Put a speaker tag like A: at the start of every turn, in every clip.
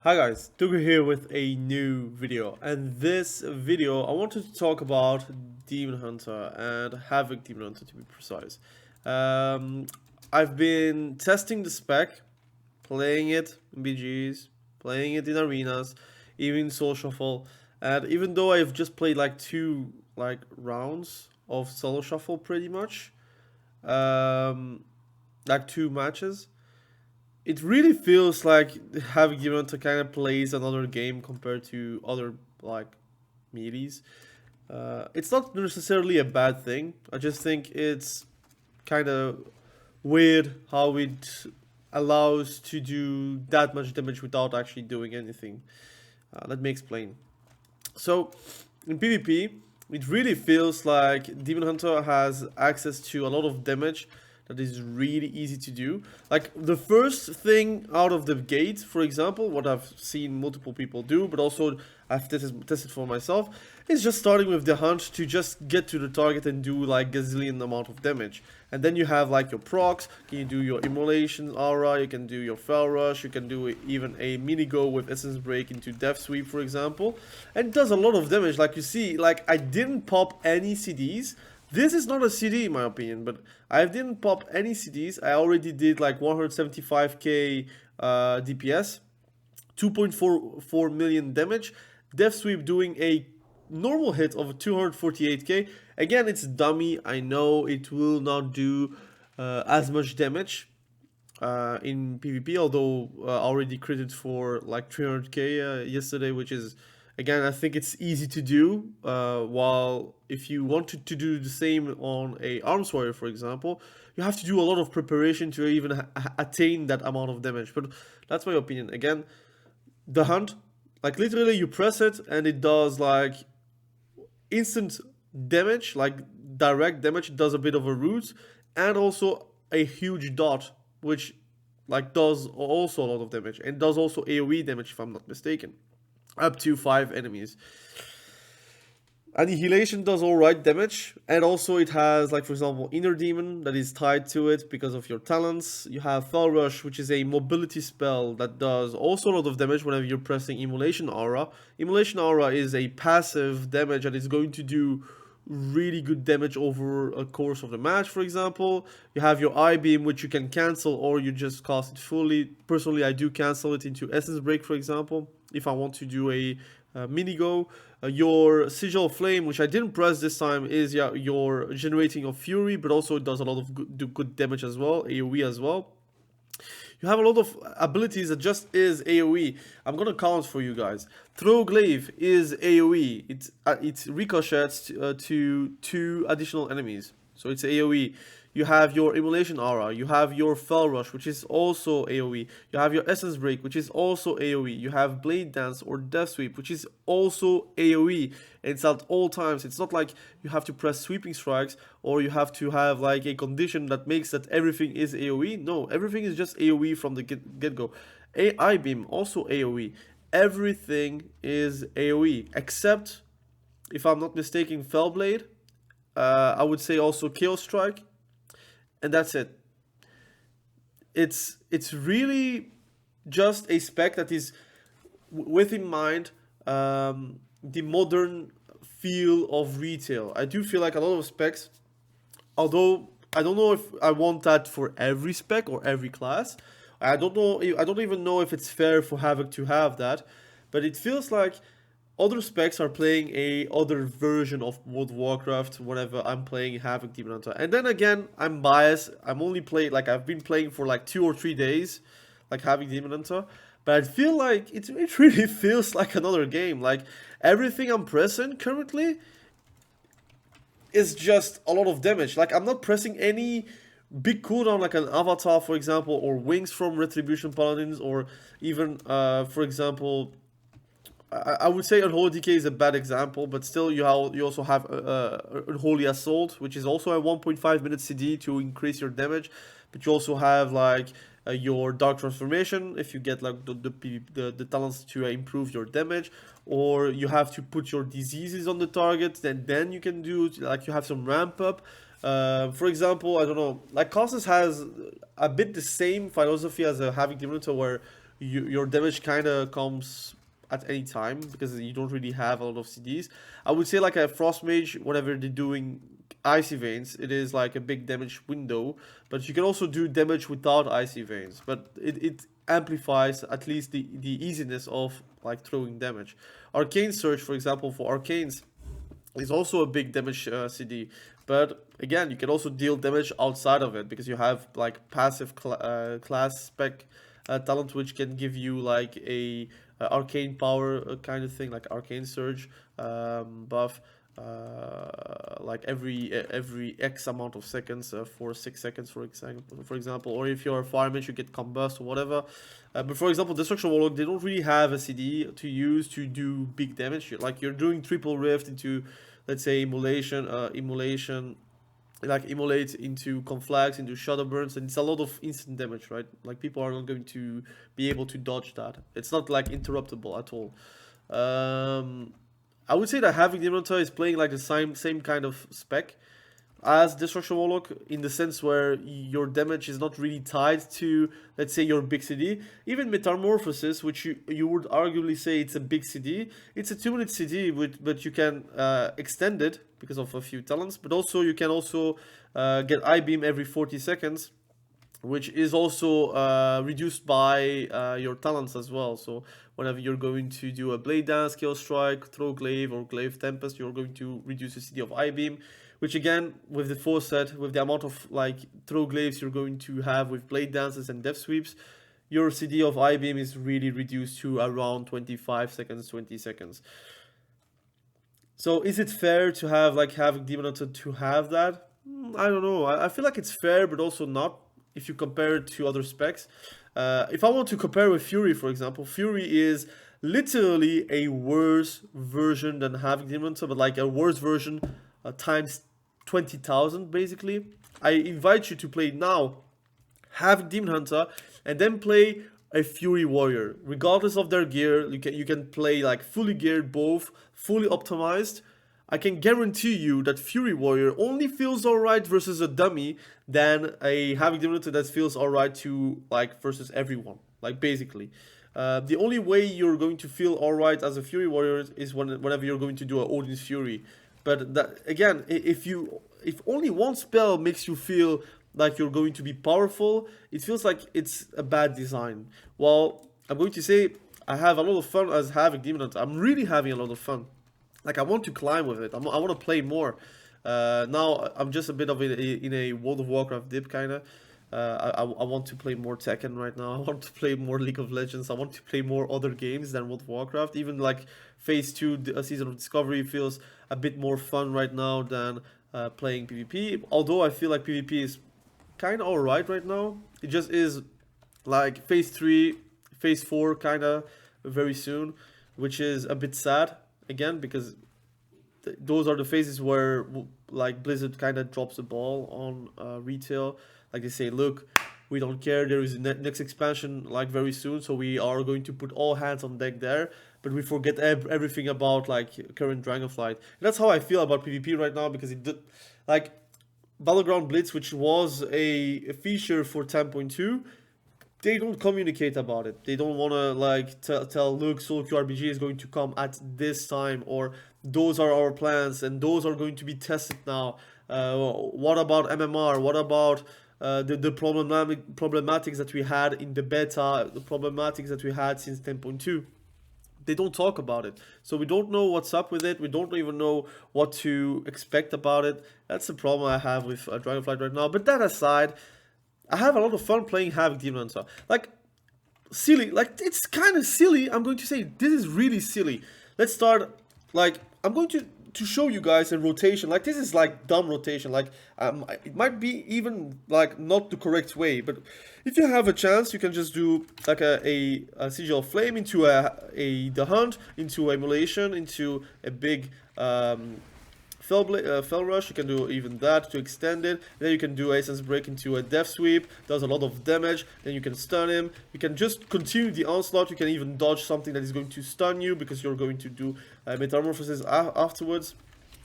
A: Hi guys, Tugu here with a new video, and this video I wanted to talk about Demon Hunter and Havoc Demon Hunter to be precise. Um, I've been testing the spec, playing it in BGs, playing it in arenas, even Soul Shuffle, and even though I've just played like two rounds of Solo Shuffle pretty much, um, like two matches, it really feels like having given to kind of plays another game compared to other like meaties. It's not necessarily a bad thing. I just think it's kind of weird how it allows to do that much damage without actually doing anything. Let me explain. So, in PvP, it really feels like Demon Hunter has access to a lot of damage that is really easy to do. Like the first thing out of the gate, for example, what I've seen multiple people do, but also I've tested for myself, is just starting with the hunt to just get to the target and do like gazillion amount of damage. And then you have like your procs, can you do your immolation aura, you can do your fell rush, you can do even a mini go with essence break into death sweep, for example. And it does a lot of damage. Like you see, like I didn't pop any CDs. This is not a CD in my opinion, but I didn't pop any CDs. I already did like 175k DPS, 2.44 million damage, death sweep doing a normal hit of 248k. Again, it's dummy. I know it will not do as much damage in PvP, although already critted for like 300k yesterday, which is, again, I think it's easy to do. While if you wanted to do the same on a arms warrior, for example, you have to do a lot of preparation to even attain that amount of damage. But that's my opinion. Again, the hunt, like literally you press it and it does like instant damage, like direct damage. It does a bit of a root and also a huge dot, which like does also a lot of damage and does also AoE damage if I'm not mistaken, up to 5 enemies. Annihilation does alright damage, and also it has, like for example, Inner Demon that is tied to it because of your talents. You have Fell Rush, which is a mobility spell that does also a lot of damage whenever you're pressing Immolation Aura. Immolation Aura is a passive damage that is going to do really good damage over a course of the match, for example. You have your Eye Beam, which you can cancel or you just cast it fully. Personally, I do cancel it into Essence Break, for example, if I want to do a mini go. Your Sigil Flame, which I didn't press this time, is your generating of Fury, but also it does a lot of good damage as well, AoE as well. You have a lot of abilities that just is AoE. I'm gonna count for you guys. Throw Glaive is AoE. It ricochets to 2 additional enemies, so it's AoE. You have your Immolation Aura, you have your Fell Rush, which is also AoE. You have your Essence Break, which is also AoE. You have Blade Dance or Death Sweep, which is also AoE. And it's at all times. It's not like you have to press Sweeping Strikes or you have to have like a condition that makes that everything is AoE. No, everything is just AoE from the get-go. Eye Beam, also AoE. Everything is AoE, except, if I'm not mistaken, Fell Blade. I would say also Chaos Strike, and that's it. It's really just a spec that is with in mind the modern feel of retail. I do feel like a lot of specs, although I don't know if I want that for every spec or every class. I don't know. I don't even know if it's fair for Havoc to have that, but it feels like other specs are playing a other version of World of Warcraft whenever I'm playing Havoc Demon Hunter. And then again, I'm biased. I'm only played like I've been playing for like 2 or 3 days, like Havoc Demon Hunter. But I feel like it really feels like another game. Like everything I'm pressing currently is just a lot of damage. Like I'm not pressing any big cooldown like an Avatar, for example, or Wings from Retribution Paladins, or even, for example, I would say Unholy DK is a bad example, but still you also have Unholy Assault, which is also a 1.5 minute CD to increase your damage, but you also have like your Dark Transformation if you get like the talents to improve your damage, or you have to put your diseases on the target, then you can do like you have some ramp up. For example, I don't know, like Costas has a bit the same philosophy as a Havoc Demon Hunter, where your damage kind of comes at any time because you don't really have a lot of CDs. I would say like a Frost Mage, whenever they're doing Icy Veins, it is like a big damage window, but you can also do damage without Icy Veins, but it amplifies at least the easiness of like throwing damage. Arcane Surge, for example, for Arcanes is also a big damage CD, but again, you can also deal damage outside of it because you have like passive class spec talent, which can give you like a arcane power kind of thing, like Arcane Surge buff, like every X amount of seconds, for 6 seconds, for example, or if you're a fire mage, you get combust or whatever. But for example, Destruction Warlock, they don't really have a CD to use to do big damage. Like you're doing triple rift into, let's say, immolation, like immolate into conflags, into shadow burns, and it's a lot of instant damage, right? Like people are not going to be able to dodge that. It's not like interruptible at all. I would say that Havoc Demon Hunter is playing like the same kind of spec as Destruction Warlock, in the sense where your damage is not really tied to, let's say, your big CD. Even Metamorphosis, which you would arguably say it's a big CD, it's a 2-minute CD, but you can extend it because of a few talents, but also you can also get I-Beam every 40 seconds, which is also reduced by your talents as well. So whenever you're going to do a Blade Dance, Chaos Strike, Throw Glaive, or Glaive Tempest, you're going to reduce the CD of I-Beam, which again, with the 4 set, with the amount of like Throw Glaives you're going to have with Blade Dances and Death Sweeps, your CD of I-Beam is really reduced to around 25 seconds, 20 seconds. So is it fair to have like Havoc Demon Hunter to have that? I don't know. I feel like it's fair, but also not if you compare it to other specs. If I want to compare with Fury, for example, Fury is literally a worse version than Havoc Demon Hunter, but like a worse version times 20,000 basically. I invite you to play now Havoc Demon Hunter and then play a Fury Warrior. Regardless of their gear, you can play like fully geared, both fully optimized. I can guarantee you that Fury Warrior only feels alright versus a dummy than a Havoc Demon Hunter that feels alright to like versus everyone. Like basically, the only way you're going to feel alright as a Fury Warrior is whenever you're going to do a Odin's Fury. But that, again, if only one spell makes you feel like you're going to be powerful, it feels like it's a bad design. Well, I'm going to say I have a lot of fun as Havoc Demon Hunter. I'm really having a lot of fun. Like, I want to climb with it. I want to play more. Now, I'm just a bit of in a World of Warcraft dip, kind of. I want to play more Tekken right now. I want to play more League of Legends. I want to play more other games than World of Warcraft. Even like Phase 2, Season of Discovery feels a bit more fun right now than playing PvP. Although I feel like PvP is kind of alright right now. It just is like Phase 3, Phase 4 kind of very soon, which is a bit sad. Again, because those are the phases where like Blizzard kind of drops the ball on retail. Like they say, look, we don't care, there is a next expansion like very soon, so we are going to put all hands on deck there, but we forget everything about like current Dragonflight. And that's how I feel about PvP right now, because it did, like Battleground Blitz, which was a feature for 10.2, they don't communicate about it. They don't want to like tell, look, solo queue RPG is going to come at this time, or those are our plans and those are going to be tested now. What about MMR? What about the problematics that we had in the beta, the problematics that we had since 10.2? They don't talk about it. So we don't know what's up with it. We don't even know what to expect about it. That's the problem I have with Dragonflight right now. But that aside, I have a lot of fun playing Havoc Demon Hunter. Like, silly. Like, it's kind of silly. I'm going to say this is really silly. Let's start, like, I'm going to show you guys a rotation. Like, this is like dumb rotation. Like, it might be even like not the correct way, but if you have a chance, you can just do like a Sigil of Flame into the Hunt, into Emulation, into a big Fell Rush. You can do even that to extend it. Then you can do Essence Break into a Death Sweep, does a lot of damage. Then you can stun him. You can just continue the onslaught. You can even dodge something that is going to stun you, because you're going to do Metamorphosis afterwards.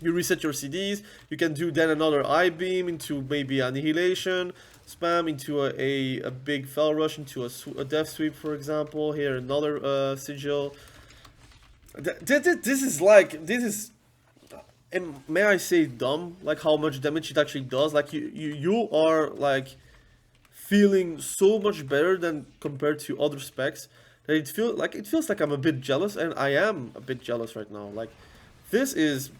A: You reset your CDs. You can do then another I-Beam into maybe Annihilation. spam into a big fell rush, into a death sweep, for example. Here another sigil. This is, and may I say, dumb, like how much damage it actually does. Like you are like feeling so much better than compared to other specs that it feels like I'm a bit jealous, and I am a bit jealous right now. Like this is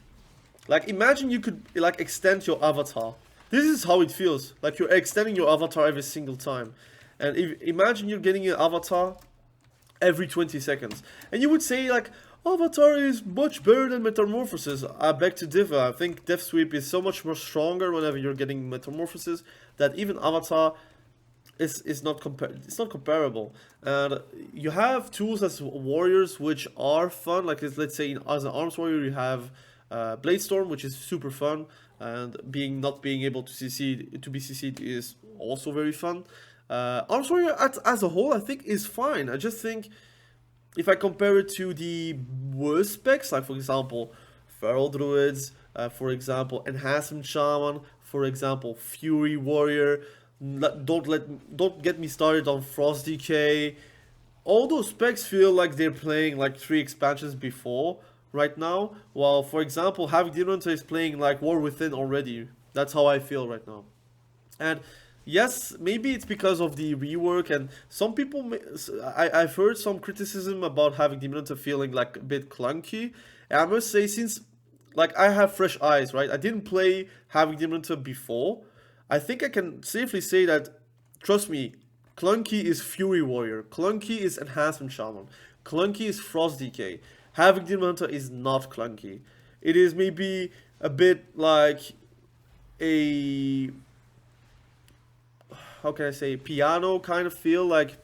A: like, imagine you could like extend your avatar. This is how it feels. Like you're extending your avatar every single time. And imagine you're getting an avatar every 20 seconds. And you would say like, Avatar is much better than Metamorphosis. I beg to differ. I think Death Sweep is so much more stronger whenever you're getting Metamorphosis that even Avatar is not comparable. And you have tools as warriors which are fun. Like let's say as an arms warrior you have Blade Storm, which is super fun, and not being able to be CC'd is also very fun. Arms warrior as a whole I think is fine. I just think if I compare it to the worst specs, like for example, Feral Druids, for example, Enhancement Shaman, for example, Fury Warrior, don't get me started on Frost Decay. All those specs feel like they're playing like 3 expansions before right now, while for example, Havoc Demon Hunter is playing like War Within already. That's how I feel right now. And yes, maybe it's because of the rework, and some people, I've heard some criticism about having Demon Hunter feeling like a bit clunky. And I must say, since like I have fresh eyes, right? I didn't play having Demon Hunter before. I think I can safely say that, trust me, clunky is Fury Warrior, clunky is Enhancement Shaman, clunky is Frost Decay. Havoc Demon Hunter is not clunky. It is maybe a bit like a, how can I say, piano kind of feel, like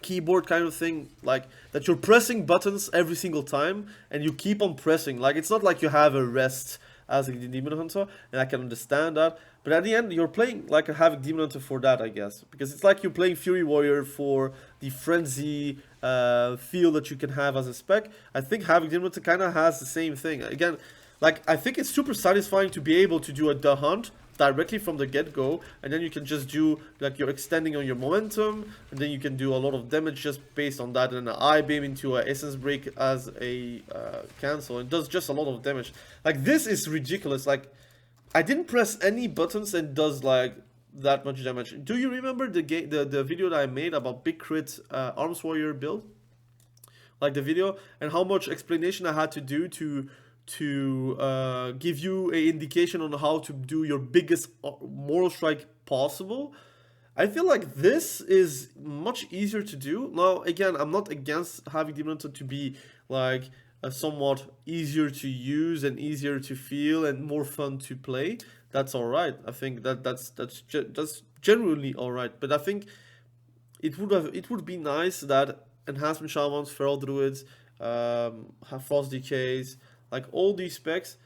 A: keyboard kind of thing, like that you're pressing buttons every single time and you keep on pressing. Like it's not like you have a rest as a Demon Hunter, and I can understand that. But at the end, you're playing like a Havoc Demon Hunter for that, I guess. Because it's like you're playing Fury Warrior for the frenzy feel that you can have as a spec. I think Havoc Demon Hunter kind of has the same thing. Again, like I think it's super satisfying to be able to do the hunt directly from the get-go, and then you can just do, like, you're extending on your momentum, and then you can do a lot of damage just based on that, and an eye beam into an essence break as a cancel. It does just a lot of damage. Like, this is ridiculous. Like, I didn't press any buttons and it does like that much damage. Do you remember the video that I made about big crit arms warrior build? Like the video, and how much explanation I had to do to give you an indication on how to do your biggest moral strike possible. I feel like this is much easier to do. Now, again, I'm not against having Demon Hunter to be like somewhat easier to use and easier to feel and more fun to play. That's all right. I think that's generally all right. But I think it would be nice that Enhancement Shamans, Feral Druids, have Frost Decays, like all these specs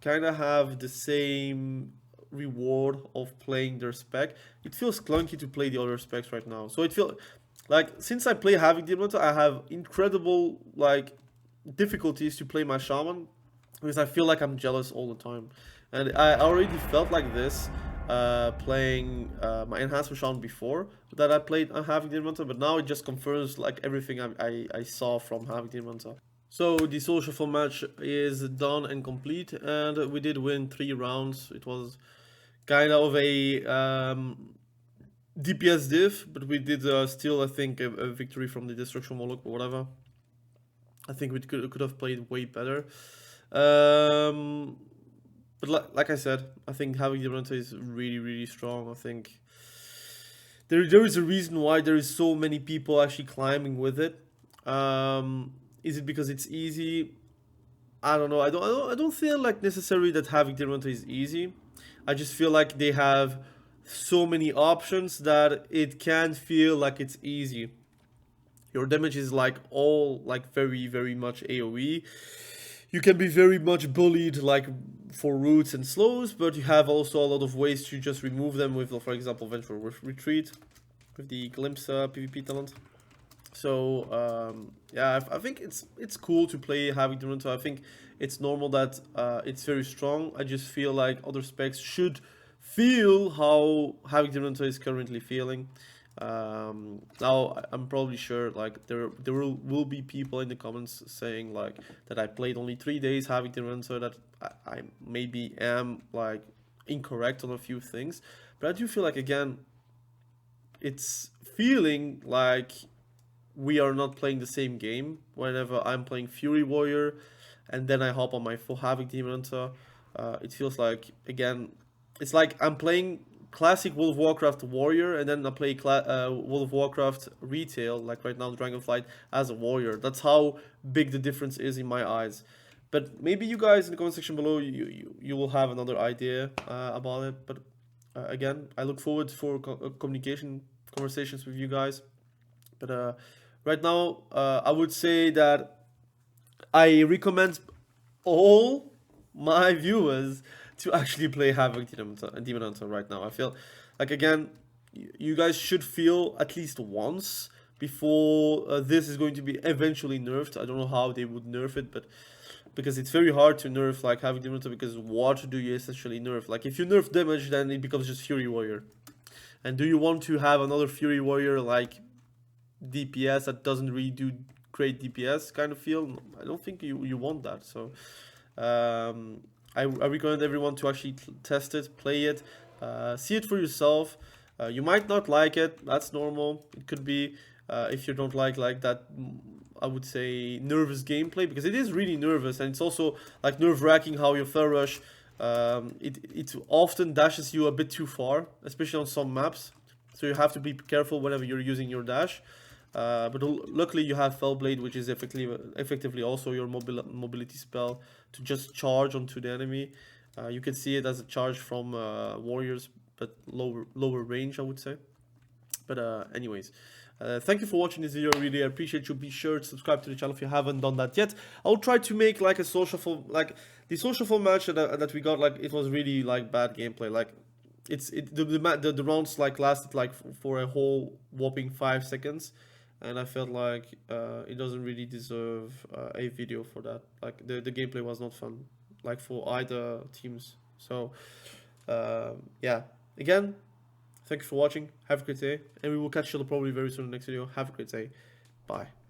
A: kind of have the same reward of playing their spec. It feels clunky to play the other specs right now. So it feels like, since I play Havoc Demon Hunter, I have incredible like difficulties to play my Shaman, because I feel like I'm jealous all the time. And I already felt like this playing my Enhancement Shaman before that I played Havoc Demon Hunter, but now it just confirms like everything I saw from Havoc Demon Hunter. So the solo shuffle match is done and complete, and we did win 3 rounds. It was kind of a DPS diff, but we did still, I think, a victory from the Destruction Warlock or whatever. I think we could have played way better. But like I said, I think having Demon Hunter is really, really strong. I think there is a reason why there is so many people actually climbing with it. Is it because it's easy? I don't know. I don't feel like necessarily that having Demon Hunter is easy. I just feel like they have so many options that it can feel like it's easy. Your damage is like all like very, very much AoE. You can be very much bullied like for roots and slows, but you have also a lot of ways to just remove them with, for example, Vengeful Retreat with the Glimpse PvP talent. So yeah, I think it's cool to play having Demon Hunter. I think it's normal that it's very strong. I just feel like other specs should feel how Havoc Demon Hunter is currently feeling. Now I'm probably sure like there will be people in the comments saying like that I played only 3 days Havoc Demon Hunter, that I maybe am like incorrect on a few things, but I do feel like, again, it's feeling like we are not playing the same game. Whenever I'm playing Fury Warrior and then I hop on my full Havoc Demon Hunter, it feels like, again, it's like I'm playing classic World of Warcraft Warrior and then I play World of Warcraft Retail, like right now Dragonflight, as a Warrior. That's how big the difference is in my eyes. But maybe you guys in the comment section below, you will have another idea about it. But again, I look forward for conversations with you guys. But right now, I would say that I recommend all my viewers to actually play Havoc Demon Hunter right now. I feel like, again, you guys should feel at least once before this is going to be eventually nerfed. I don't know how they would nerf it, but because it's very hard to nerf like Havoc Demon Hunter, because what do you essentially nerf? Like, if you nerf damage, then it becomes just Fury Warrior. And do you want to have another Fury Warrior like DPS that doesn't really do great DPS kind of feel? I don't think you want that. So I recommend everyone to actually test it, play it, see it for yourself. You might not like it, that's normal. It could be if you don't like that, I would say, nervous gameplay, because it is really nervous, and it's also like nerve-wracking how your fell rush, it often dashes you a bit too far, especially on some maps. So you have to be careful whenever you're using your dash. But luckily you have Fellblade, which is effectively also your mobility spell to just charge onto the enemy. You can see it as a charge from warriors, but lower range, I would say. But anyways, thank you for watching this video. I really appreciate you. Be sure to subscribe to the channel if you haven't done that yet. I'll try to make like a social like the social match that we got. Like, it was really like bad gameplay. Like, the rounds like lasted like for a whole whopping 5 seconds, and I felt like it doesn't really deserve a video for that. Like, the gameplay was not fun, like, for either teams. So yeah, again, thank you for watching. Have a great day, and we will catch you probably very soon in the next video. Have a great day. Bye.